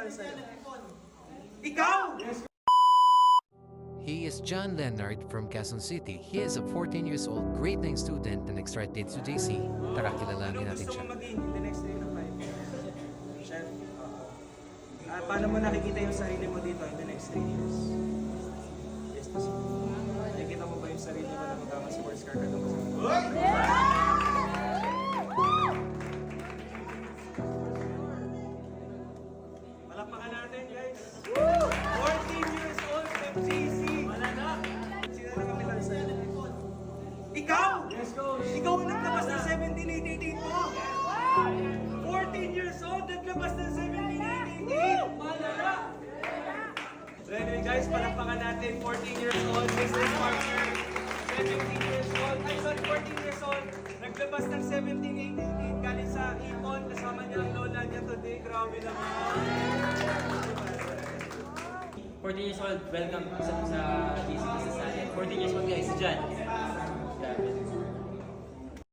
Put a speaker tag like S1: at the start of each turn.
S1: metal sa'yo? Ikaw!
S2: He is John Leonard from Quezon City. He is a 14 years old grade 9 student and extradited to JC. Tara, kilalanin
S1: Ano
S2: natin
S1: gusto
S2: siya.
S1: mo maging in the next 3 to 5 years? Chef? Paano mo nakikita yung sarili mo dito in the next 3 years? Yes, to see. Nakikita mo ba yung sarili mo na magkaka-sports car ka doon? Palakpakan natin, guys! 14 years old from JC! Wala na! Sino na kami lang sa'yo? Ikaw! Yes, coach! Ikaw ang naglabas ng 1788 mo! 14 years old, naglabas ng 1788! Malala! So anyway guys, palakpakan natin, 14 years old, business partner, 17 years old, 14 years old, naglabas ng 1788 galing sa Ipon, kasama niya ang lola niya today, grabe naman!
S3: 14 years old, welcome sa GC Business natin. 14 years old guys, si John.